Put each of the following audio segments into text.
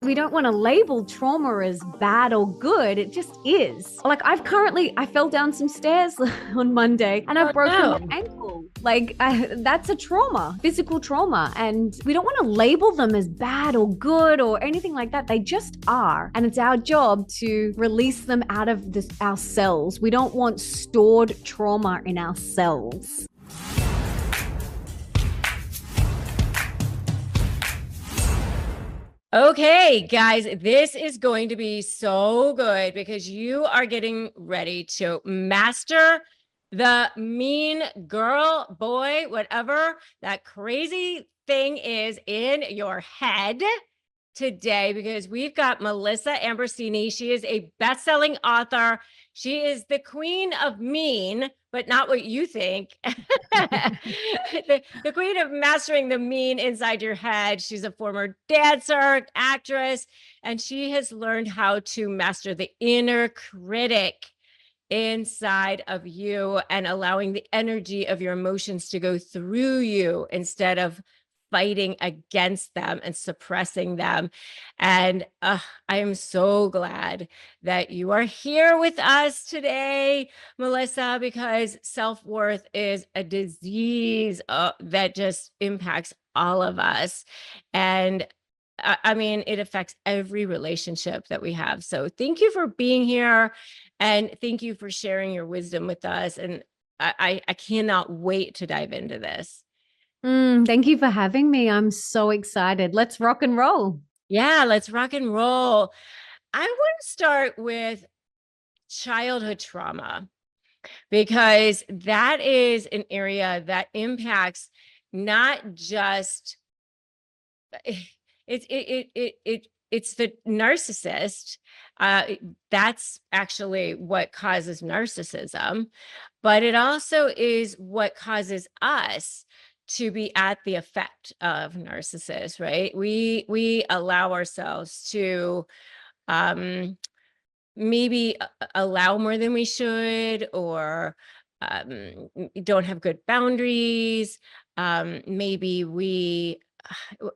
We don't want to label trauma as bad or good. It just is. Like I fell down some stairs on Monday and Oh I've broken my no. ankle. That's a trauma, physical trauma. And we don't want to label them as bad or good or anything like that. They just are. And it's our job to release them out of our cells. We don't want stored trauma in our cells. Okay, guys, this is going to be so good because you are getting ready to master the mean girl, boy, whatever that crazy thing is in your head today, because we've got Melissa Ambrosini. She is a best-selling author. She is the queen of mean, but not what you think. the queen of mastering the mean inside your head. She's a former dancer, actress, and she has learned how to master the inner critic inside of you and allowing the energy of your emotions to go through you instead of fighting against them and suppressing them. And I am so glad that you are here with us today, Melissa, because self-worth is a disease that just impacts all of us. And I mean, it affects every relationship that we have. So thank you for being here. And thank you for sharing your wisdom with us. And I cannot wait to dive into this. Thank you for having me. I'm so excited. Let's rock and roll. Yeah, let's rock and roll. I want to start with childhood trauma because that is an area that impacts not just it's the narcissist. That's actually what causes narcissism, but it also is what causes us to be at the effect of narcissists, right? We allow ourselves to maybe allow more than we should, or don't have good boundaries. Maybe we,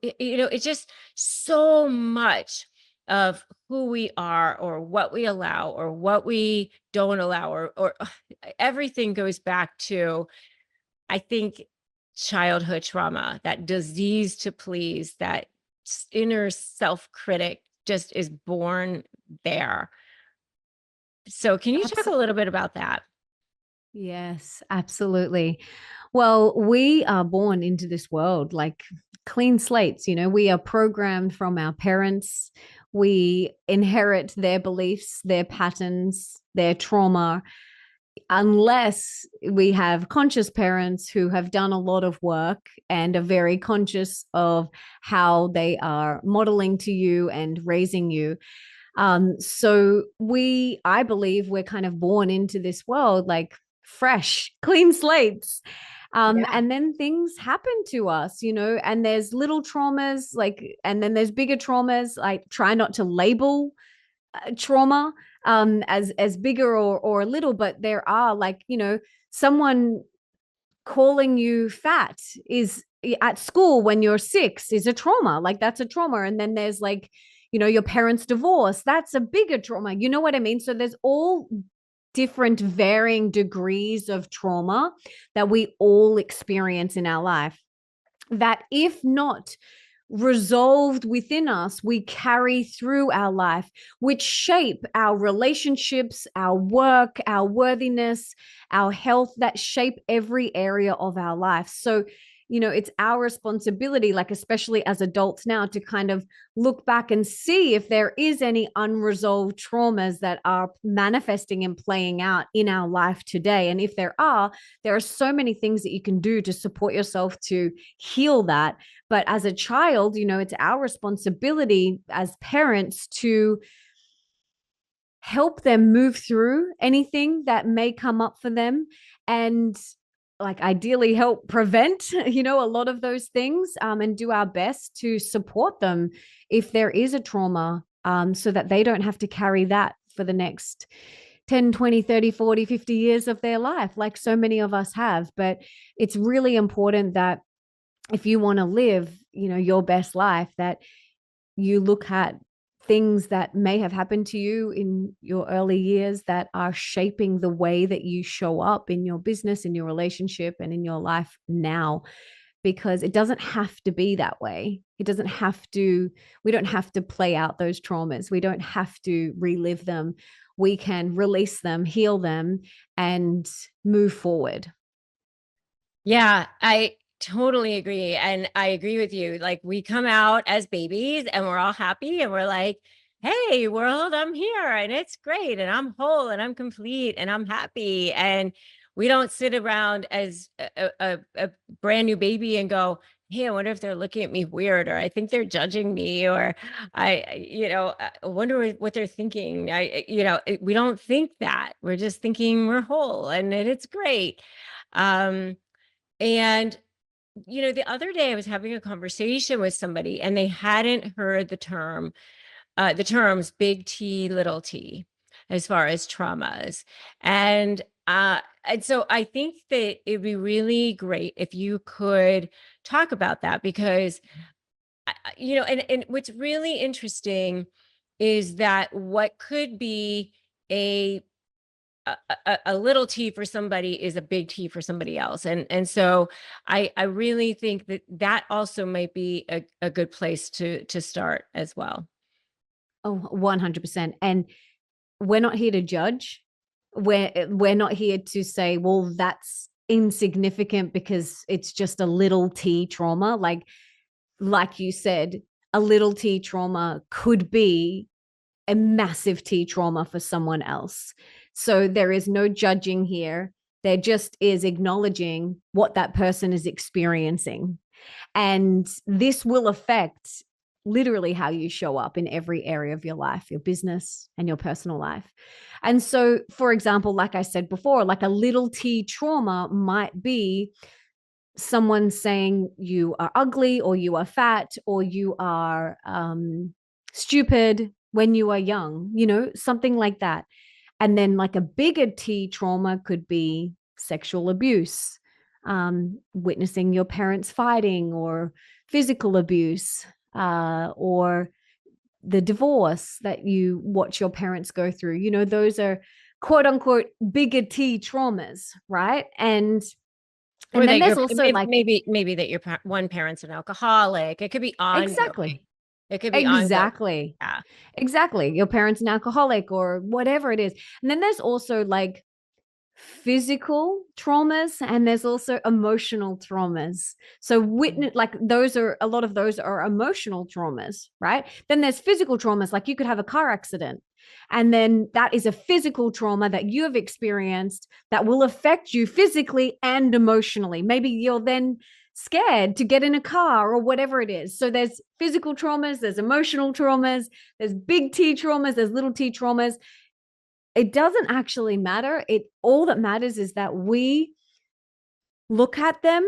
it's just so much of who we are or what we allow or what we don't allow, or everything goes back to, I think, childhood trauma, that disease to please, that inner self-critic just is born there. So can you talk a little bit about that? Yes, absolutely. Well, we are born into this world like clean slates. We are programmed from our parents. We inherit their beliefs, their patterns, their trauma, unless we have conscious parents who have done a lot of work and are very conscious of how they are modeling to you and raising you. I believe we're kind of born into this world like fresh, clean slates. Yeah. And then things happen to us, and there's little traumas, and then there's bigger traumas. Like, try not to label trauma as bigger or little, but there are, like, someone calling you fat is at school when you're 6 is a trauma. Like, that's a trauma. And then there's, like, your parents' divorce, that's a bigger trauma. You know what I mean? So there's all different varying degrees of trauma that we all experience in our life, that if not resolved within us, we carry through our life, which shape our relationships, our work, our worthiness, our health, that shape every area of our life. So, it's our responsibility, like, especially as adults now, to kind of look back and see if there is any unresolved traumas that are manifesting and playing out in our life today. And if there are so many things that you can do to support yourself to heal that. But as a child, it's our responsibility as parents to help them move through anything that may come up for them, and, like, ideally help prevent, a lot of those things, and do our best to support them if there is a trauma, so that they don't have to carry that for the next 10, 20, 30, 40, 50 years of their life, like so many of us have. But it's really important that if you want to live, your best life, that you look at things that may have happened to you in your early years that are shaping the way that you show up in your business, in your relationship, and in your life now. Because it doesn't have to be that way. It doesn't have to, we don't have to play out those traumas. We don't have to relive them. We can release them, heal them, and move forward. Yeah, I totally agree. And I agree with you. Like, we come out as babies and we're all happy and we're like, hey, world, I'm here and it's great. And I'm whole and I'm complete and I'm happy. And we don't sit around as a brand new baby and go, hey, I wonder if they're looking at me weird, or I think they're judging me, or I wonder what they're thinking. We don't think that. We're just thinking we're whole and it's great. Um, and, the other day I was having a conversation with somebody and they hadn't heard the terms big T, little t, as far as traumas. And so I think that it'd be really great if you could talk about that, because, and what's really interesting is that what could be a a little T for somebody is a big T for somebody else. And so I really think that that also might be a good place to start as well. Oh, 100%. And we're not here to judge. We're not here to say, well, that's insignificant because it's just a little T trauma. Like you said, a little T trauma could be a massive T trauma for someone else. So there is no judging here. There just is acknowledging what that person is experiencing. And this will affect literally how you show up in every area of your life, your business and your personal life. And so, for example, like I said before, like a little T trauma might be someone saying you are ugly or you are fat or you are stupid when you are young, something like that. And then like a bigger T trauma could be sexual abuse, witnessing your parents fighting, or physical abuse, or the divorce that you watch your parents go through. Those are quote unquote bigger T traumas, right? And Or then that there's also like, maybe that your one parent's an alcoholic. It could be ongoing. exactly. It could be ongoing. Exactly. Yeah. Exactly. Your parents an alcoholic or whatever it is. And then there's also like physical traumas and there's also emotional traumas. So like those are, a lot of those are emotional traumas, right? Then there's physical traumas, like you could have a car accident and then that is a physical trauma that you have experienced that will affect you physically and emotionally. Maybe you're then scared to get in a car or whatever it is. So there's physical traumas, there's emotional traumas, there's big T traumas, there's little T traumas. It doesn't actually matter. All that matters is that we look at them,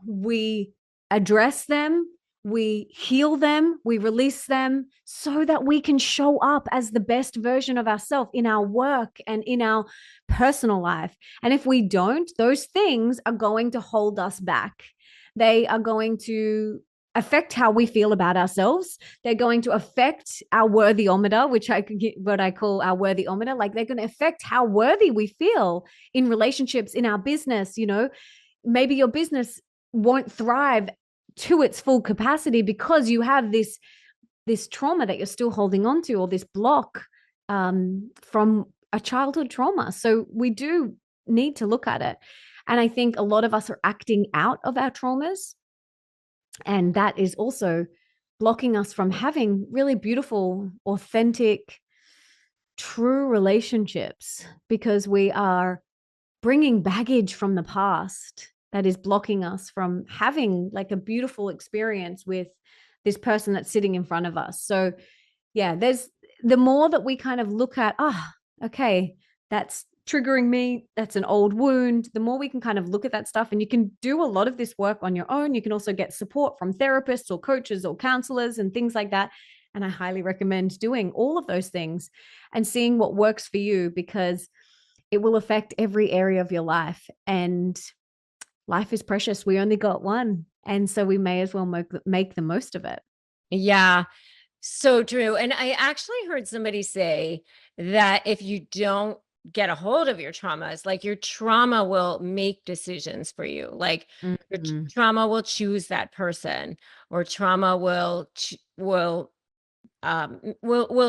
we address them, we heal them, we release them so that we can show up as the best version of ourselves in our work and in our personal life. And if we don't, those things are going to hold us back. They are going to affect how we feel about ourselves. They're going to affect our worthyometer, which I could get what I call our worthyometer. Like they're going to affect how worthy we feel in relationships, in our business. Maybe your business won't thrive to its full capacity because you have this trauma that you're still holding on to, or this block from a childhood trauma. So we do need to look at it. And I think a lot of us are acting out of our traumas. And that is also blocking us from having really beautiful, authentic, true relationships because we are bringing baggage from the past that is blocking us from having like a beautiful experience with this person that's sitting in front of us. So yeah, there's the more that we kind of look at, okay, that's triggering me, that's an old wound, the more we can kind of look at that stuff. And you can do a lot of this work on your own. You can also get support from therapists or coaches or counselors and things like that. And I highly recommend doing all of those things and seeing what works for you, because it will affect every area of your life. And life is precious. We only got one. And so we may as well make the most of it. Yeah. So true. And I actually heard somebody say that if you don't get a hold of your traumas, like your trauma will make decisions for you. Like your Mhm. trauma will choose that person, or trauma will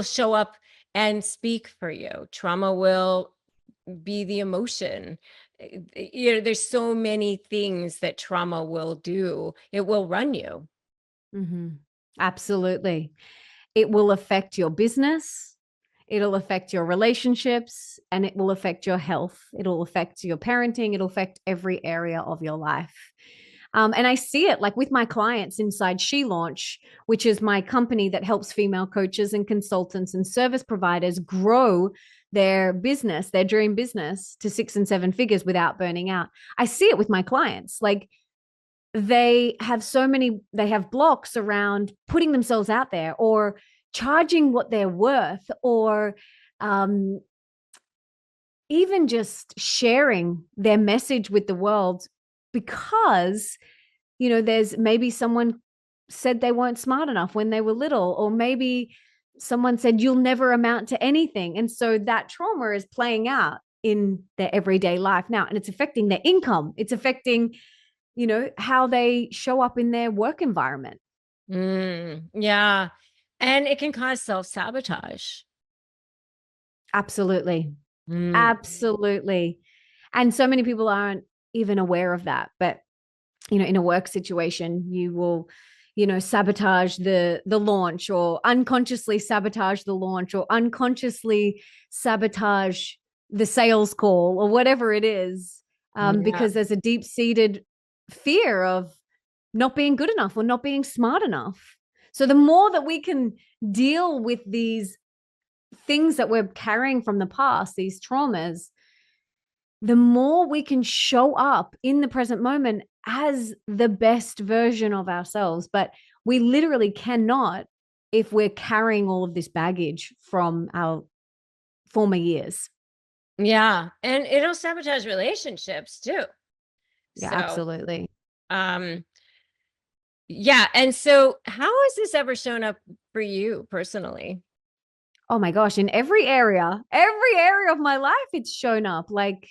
show up and speak for you. Trauma will be the emotion. There's so many things that trauma will do. It will run you. Mhm. Absolutely. It will affect your business. It'll affect your relationships and it will affect your health. It'll affect your parenting. It'll affect every area of your life. And I see it like with my clients inside She Launch, which is my company that helps female coaches and consultants and service providers grow their business, their dream business to 6 and 7 figures without burning out. I see it with my clients. Like they have blocks around putting themselves out there or charging what they're worth or um, even just sharing their message with the world because there's maybe someone said they weren't smart enough when they were little, or maybe someone said you'll never amount to anything, and so that trauma is playing out in their everyday life now, and it's affecting their income. It's affecting how they show up in their work environment. Yeah. And it can cause self-sabotage. Absolutely. Mm, Absolutely. And so many people aren't even aware of that. But, in a work situation, you will, sabotage the launch or unconsciously sabotage the launch or unconsciously sabotage the sales call or whatever it is, yeah. because there's a deep-seated fear of not being good enough or not being smart enough. So the more that we can deal with these things that we're carrying from the past, these traumas, the more we can show up in the present moment as the best version of ourselves. But we literally cannot if we're carrying all of this baggage from our former years. Yeah. And it'll sabotage relationships too. Yeah, So, absolutely. um, yeah. And so how has this ever shown up for you personally? Oh my gosh, in every area of my life, it's shown up. Like,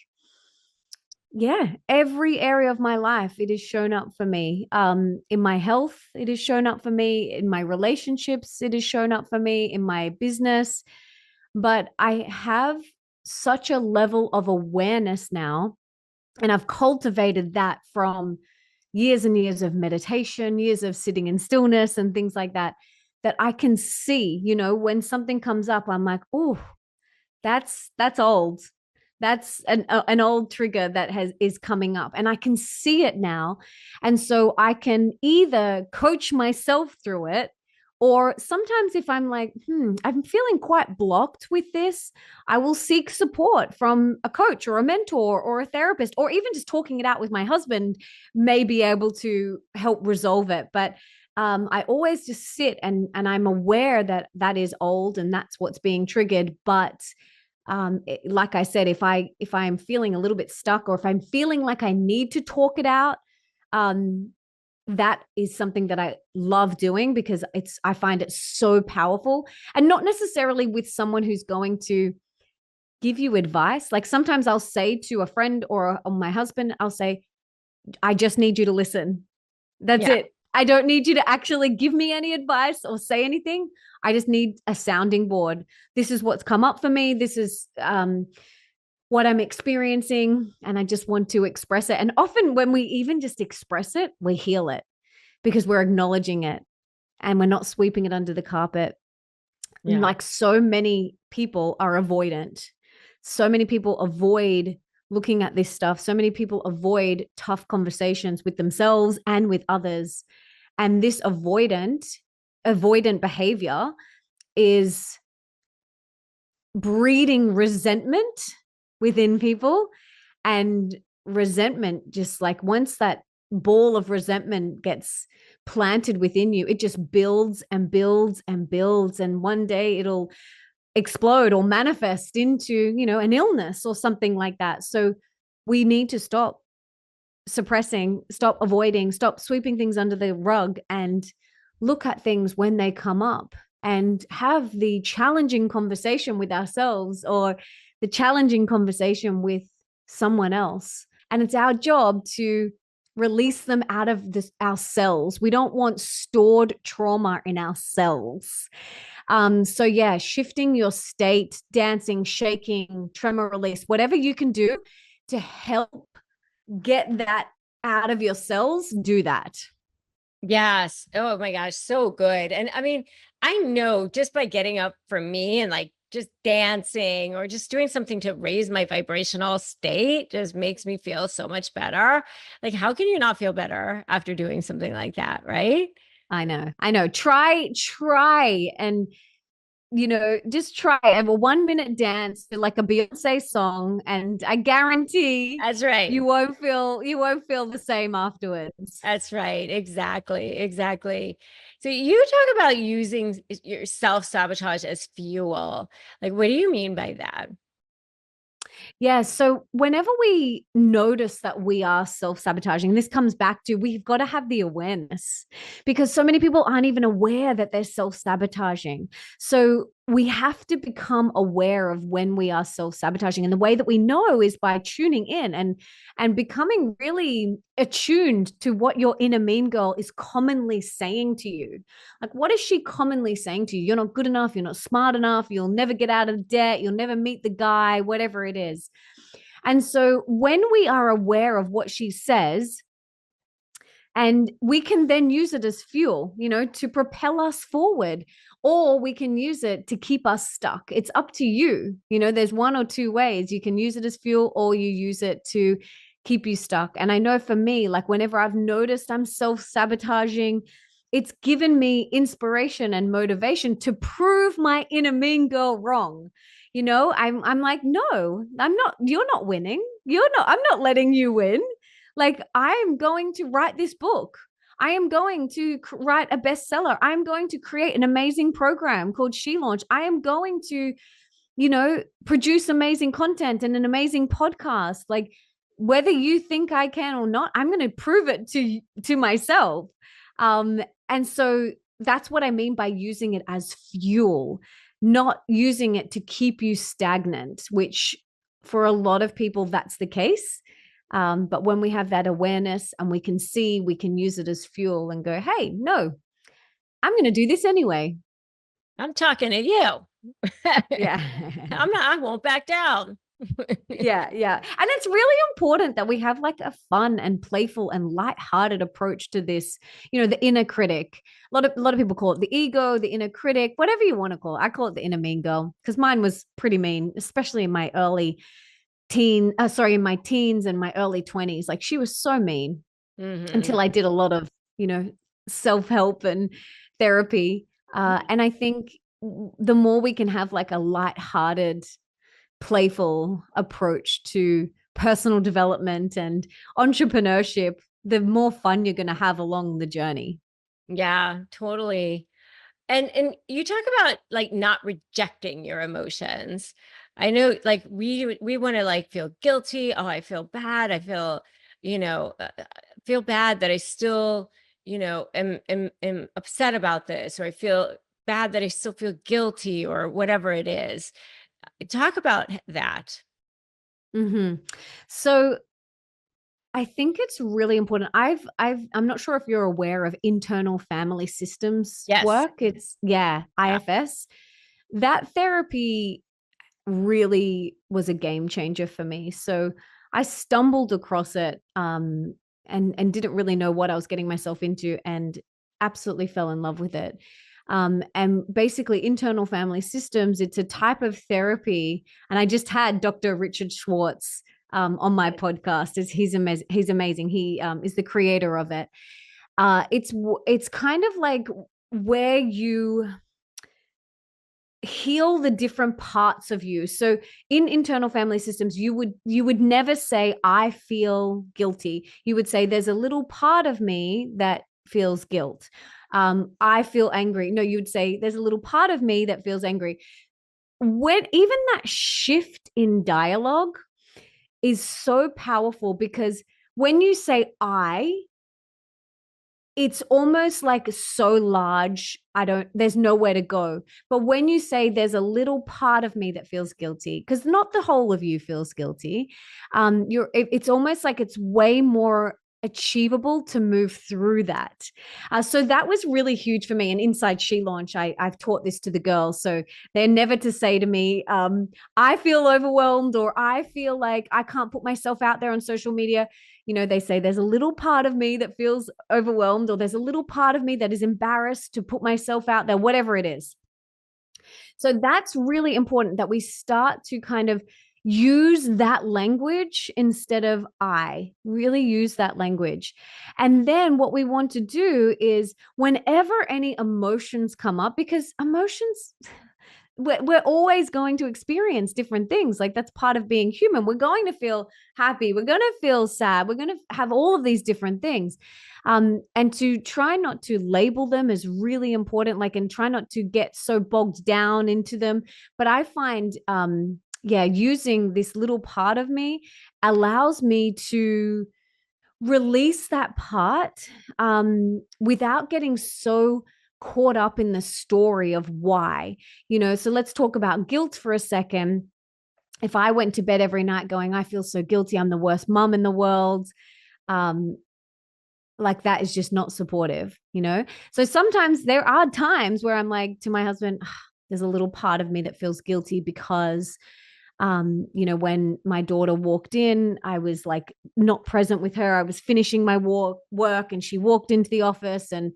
yeah, every area of my life, it has shown up for me. In my health, it has shown up for me. In my relationships, it has shown up for me. In my business, but I have such a level of awareness now, and I've cultivated that from years and years of meditation, years of sitting in stillness and things like that, that I can see, when something comes up, I'm like, oh, that's old. That's an old trigger that is coming up, and I can see it now. And so I can either coach myself through it, or sometimes if I'm like, I'm feeling quite blocked with this, I will seek support from a coach or a mentor or a therapist, or even just talking it out with my husband may be able to help resolve it. But I always just sit and I'm aware that that is old and that's what's being triggered. But like I said, if I'm feeling a little bit stuck, or if I'm feeling like I need to talk it out, um, that is something that I love doing because I find it so powerful, and not necessarily with someone who's going to give you advice. Like sometimes I'll say to a friend or my husband, I'll say, I just need you to listen. That's Yeah. it. I don't need you to actually give me any advice or say anything. I just need a sounding board. This is what's come up for me. This is what I'm experiencing. And I just want to express it. And often when we even just express it, we heal it because we're acknowledging it and we're not sweeping it under the carpet. Yeah. Like so many people are avoidant. So many people avoid looking at this stuff. So many people avoid tough conversations with themselves and with others. And this avoidant behavior is breeding resentment within people. And resentment, just like once that ball of resentment gets planted within you, it just builds and builds and builds. And one day it'll explode or manifest into, an illness or something like that. So we need to stop suppressing, stop avoiding, stop sweeping things under the rug, and look at things when they come up and have the challenging conversation with ourselves or the challenging conversation with someone else. And it's our job to release them out of our cells. We don't want stored trauma in our cells. So yeah, shifting your state, dancing, shaking, tremor release, whatever you can do to help get that out of your cells, do that. Yes. Oh my gosh, so good. And I mean, I know just by getting up for me and like just dancing or just doing something to raise my vibrational state just makes me feel so much better. Like, how can you not feel better after doing something like that? Right. I know. I know. Try and just try have a 1 minute dance to like a Beyonce song, and I guarantee That's right. you won't feel the same afterwards. That's right. Exactly. Exactly. So you talk about using your self-sabotage as fuel. Like, what do you mean by that? Yeah. So whenever we notice that we are self sabotaging, this comes back to we've got to have the awareness because so many people aren't even aware that they're self sabotaging. So we have to become aware of when we are self sabotaging. And the way that we know is by tuning in and becoming really attuned to what your inner mean girl is commonly saying to you. Like, what is she commonly saying to you? You're not good enough. You're not smart enough. You'll never get out of debt. You'll never meet the guy, whatever it is. And so when we are aware of what she says, and we can then use it as fuel, to propel us forward, or we can use it to keep us stuck. It's up to you. There's one or two ways. You can use it as fuel or you use it to keep you stuck. And I know for me, like whenever I've noticed I'm self-sabotaging, it's given me inspiration and motivation to prove my inner mean girl wrong. I'm like, no, I'm not, you're not winning. I'm not letting you win. Like, I'm going to write this book. I am going to write a bestseller. I'm going to create an amazing program called She Launch. I am going to, produce amazing content and an amazing podcast. Like, whether you think I can or not, I'm going to prove it to myself. And so that's what I mean by using it as fuel, not using it to keep you stagnant, which for a lot of people, that's the case. But when we have that awareness and we can see, we can use it as fuel and go, hey, no, I'm going to do this anyway. I'm talking to you. Yeah. I won't back down. Yeah. Yeah. And it's really important that we have like a fun and playful and lighthearted approach to this, the inner critic. A lot of people call it the ego, the inner critic, whatever you want to call it. I call it the inner mean girl because mine was pretty mean, especially in my in my teens and my early 20s. Like, she was so mean until I did a lot of, self-help and therapy. And I think the more we can have like a lighthearted, playful approach to personal development and entrepreneurship, the more fun you're going to have along the journey. Yeah, totally. And you talk about like not rejecting your emotions. I know like we want to like feel guilty. Oh, I feel bad. I feel, feel bad that I still, am upset about this, or I feel bad that I still feel guilty or whatever it is. Talk about that. Mm-hmm. So I think it's really important. I'm not sure if you're aware of internal family systems Yes. work. It's Yeah. IFS. That therapy really was a game changer for me. So I stumbled across it and didn't really know what I was getting myself into and absolutely fell in love with it. And basically, internal family systems, it's a type of therapy. And I just had Dr. Richard Schwartz on my podcast. He's amazing. He's amazing. He is the creator of it. It's kind of like where you heal the different parts of you. So in internal family systems, you would never say I feel guilty. You would say there's a little part of me that feels guilt. I feel angry. No, you would say there's a little part of me that feels angry. When even that shift in dialogue is so powerful because when you say I, it's almost like so large. There's nowhere to go. But when you say there's a little part of me that feels guilty, because not the whole of you feels guilty, it's almost like it's way more achievable to move through that. So that was really huge for me. And inside She Launch, I've taught this to the girls. So they're never to say to me, I feel overwhelmed, or I feel like I can't put myself out there on social media. They say there's a little part of me that feels overwhelmed, or there's a little part of me that is embarrassed to put myself out there, whatever it is. So that's really important, that we start to kind of use that language instead of I. Really use that language. And then what we want to do is, whenever any emotions come up, because emotions, we're always going to experience different things. Like, that's part of being human. We're going to feel happy, we're going to feel sad, we're going to have all of these different things. And to try not to label them is really important, like, and try not to get so bogged down into them. But I find using this little part of me allows me to release that part without getting so caught up in the story of why. So let's talk about guilt for a second. If I went to bed every night going, I feel so guilty, I'm the worst mom in the world, like, that is just not supportive. So sometimes there are times where I'm like to my husband, there's a little part of me that feels guilty because when my daughter walked in, I was like not present with her. I was finishing my work and she walked into the office, and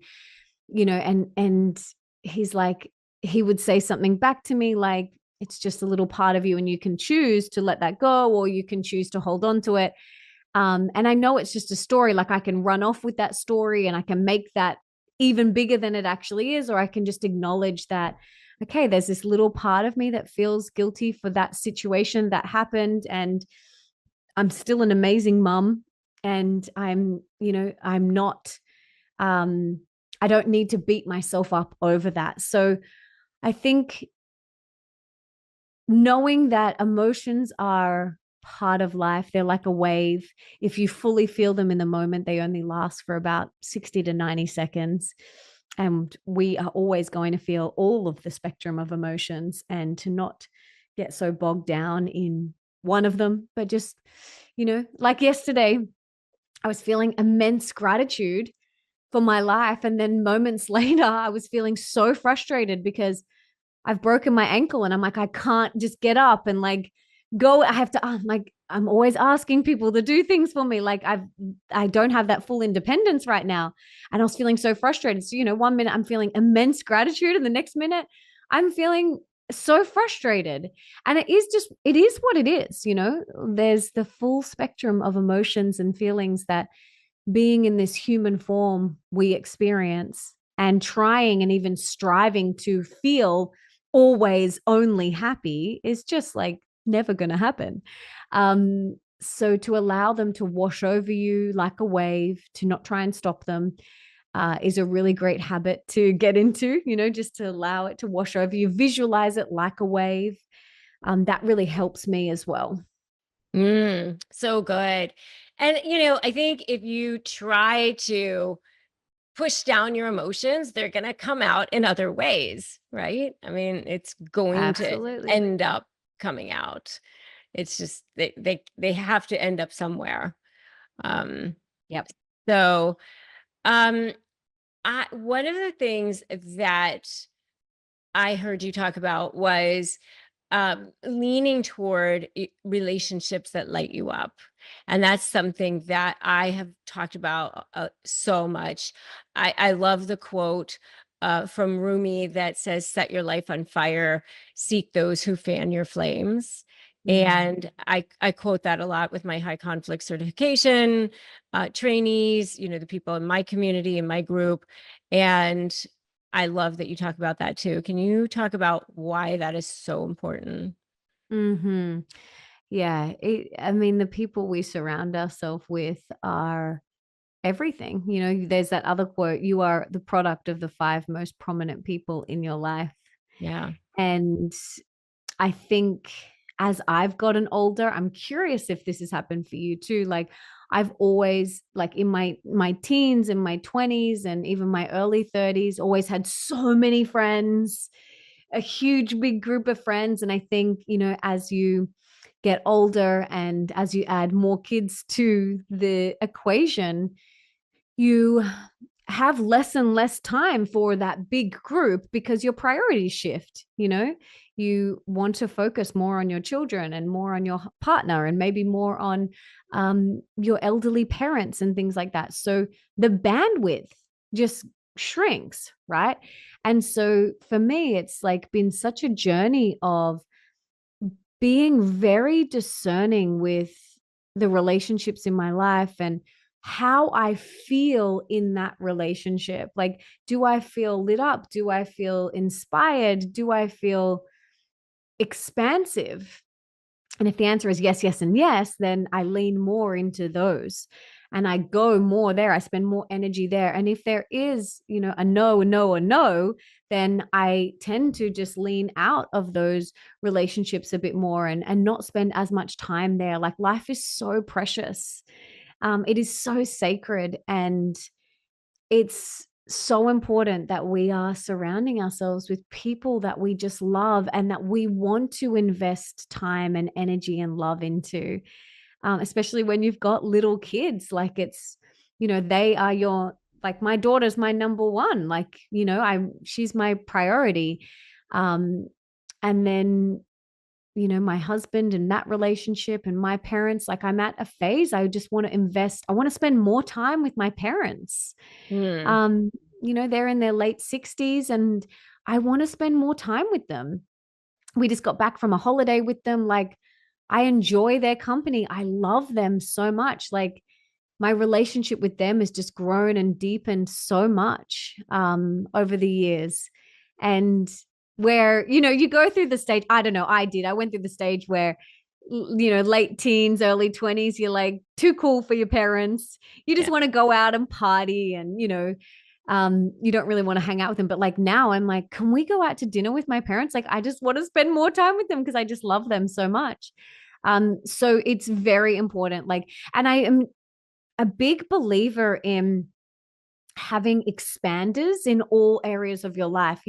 and he's like, he would say something back to me like, it's just a little part of you and you can choose to let that go, or you can choose to hold on to it. And I know it's just a story. Like, I can run off with that story and I can make that even bigger than it actually is, or I can just acknowledge that, okay, there's this little part of me that feels guilty for that situation that happened. And I'm still an amazing mom. And I'm not, I don't need to beat myself up over that. So I think knowing that emotions are part of life, they're like a wave. If you fully feel them in the moment, they only last for about 60 to 90 seconds. And we are always going to feel all of the spectrum of emotions, and to not get so bogged down in one of them, but just, like yesterday, I was feeling immense gratitude for my life. And then moments later, I was feeling so frustrated because I've broken my ankle and I'm like, I can't just get up and like go. I have to, I'm always asking people to do things for me. Like, I don't have that full independence right now. And I was feeling so frustrated. So, 1 minute I'm feeling immense gratitude, and the next minute I'm feeling so frustrated. And it is what it is. There's the full spectrum of emotions and feelings that being in this human form we experience, and trying and even striving to feel always only happy is just like never going to happen. So to allow them to wash over you like a wave, to not try and stop them, is a really great habit to get into, just to allow it to wash over you, visualize it like a wave. That really helps me as well. So good. And, I think if you try to push down your emotions, they're going to come out in other ways, right? I mean, it's going to Absolutely. end up coming out. It's just they have to end up somewhere. Um, Yep. so um one of the things that I heard you talk about was leaning toward relationships that light you up. And that's something that I have talked about so much. I love the quote from Rumi that says, set your life on fire, seek those who fan your flames. And I quote that a lot with my high conflict certification trainees, the people in my community, in my group. And I love that you talk about that too. Can you talk about why that is so important? Mm-hmm. Yeah. I mean, the people we surround ourselves with are everything. There's that other quote, you are the product of the five most prominent people in your life. Yeah. And I think as I've gotten older, I'm curious if this has happened for you too. Like I've always, like in my teens and my 20s and even my early 30s, always had so many friends, a huge big group of friends. And I think, as you get older and as you add more kids to the equation, you have less and less time for that big group because your priorities shift. You want to focus more on your children and more on your partner and maybe more on your elderly parents and things like that. So the bandwidth just shrinks, right? And so for me, it's like been such a journey of being very discerning with the relationships in my life and how I feel in that relationship. Like, do I feel lit up? Do I feel inspired? Do I feel expansive? And if the answer is yes, yes, and yes, then I lean more into those and I go more there. I spend more energy there. And if there is, a no, a no, a no, then I tend to just lean out of those relationships a bit more and not spend as much time there. Like life is so precious. It is so sacred. And it's so important that we are surrounding ourselves with people that we just love and that we want to invest time and energy and love into, especially when you've got little kids. Like they are like my daughter's my number one. Like, she's my priority. And then, my husband and that relationship and my parents, like I'm at a phase, I just want to invest. I want to spend more time with my parents. Hmm. Um, they're in their late 60s and I want to spend more time with them. We just got back from a holiday with them. Like I enjoy their company. I love them so much. Like my relationship with them has just grown and deepened so much over the years. And where, you go through the stage, I don't know, I went through the stage where, late teens, early 20s, you're like too cool for your parents. You just Yeah. want to go out and party and, you don't really want to hang out with them. But like now I'm like, can we go out to dinner with my parents? Like, I just want to spend more time with them because I just love them so much. So it's very important. Like, and I am a big believer in having expanders in all areas of your life.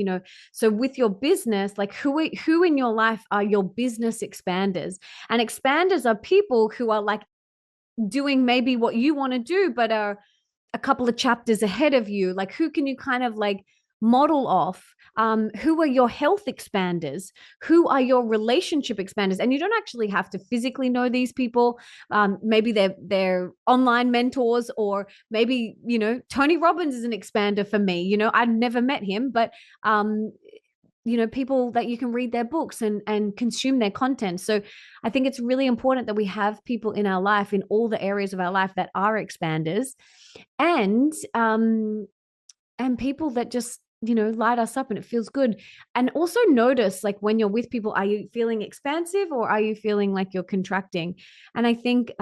So with your business, like who in your life are your business expanders? And expanders are people who are like doing maybe what you want to do but are a couple of chapters ahead of you. Like who can you kind of like model off? Who are your health expanders? Who are your relationship expanders? And you don't actually have to physically know these people. Maybe they're online mentors, or maybe Tony Robbins is an expander for me. I've never met him, but people that you can read their books and consume their content. So I think it's really important that we have people in our life, in all the areas of our life, that are expanders, and people that just light us up and it feels good. And also notice, like when you're with people, are you feeling expansive or are you feeling like you're contracting? And I think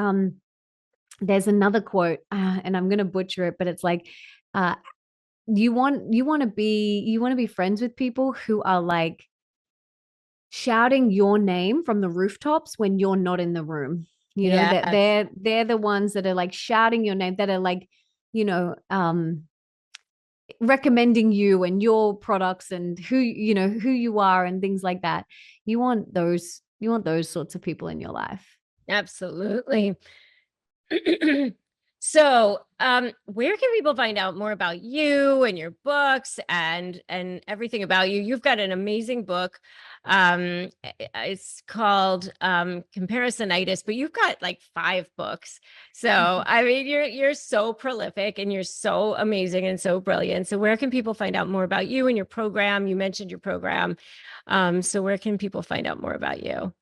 there's another quote, and I'm going to butcher it, but it's like you want to be friends with people who are like shouting your name from the rooftops when you're not in the room. That Yes. they're the ones that are like shouting your name, that are like, you know, um, recommending you and your products and who you are and things like that. You want those sorts of people in your life. Absolutely. So, where can people find out more about you and your books and everything about you? You've got an amazing book. It's called Comparisonitis, but you've got like 5 books. So, I mean, you're so prolific and you're so amazing and so brilliant. So, where can people find out more about you and your program? You mentioned your program. So where can people find out more about you?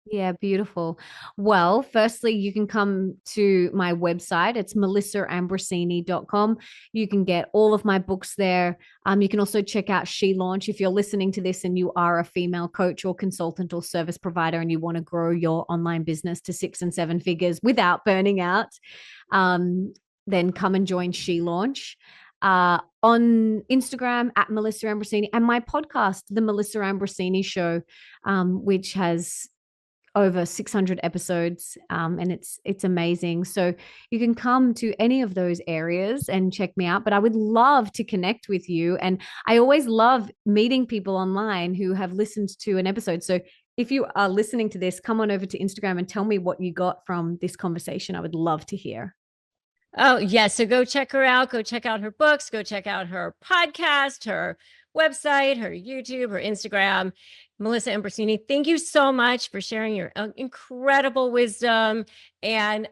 Yeah, beautiful. Well, firstly, you can come to my website. It's melissaambrosini.com. You can get all of my books there. You can also check out She Launch if you're listening to this and you are a female coach or consultant or service provider and you want to grow your online business to 6 and 7 figures without burning out. Then come and join She Launch. On Instagram at Melissa Ambrosini, and my podcast, The Melissa Ambrosini Show, which has over 600 episodes, and it's amazing. So you can come to any of those areas and check me out. But I would love to connect with you, and I always love meeting people online who have listened to an episode. So if you are listening to this, come on over to Instagram and tell me what you got from this conversation. I would love to hear. Oh, yes. So go check her out. Go check out her books. Go check out her podcast, her website, her YouTube, her Instagram. Melissa Ambrosini, thank you so much for sharing your incredible wisdom, and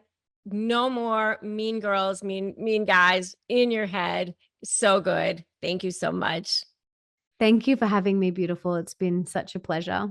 no more mean girls, mean guys in your head. So good. Thank you so much. Thank you for having me, beautiful. It's been such a pleasure.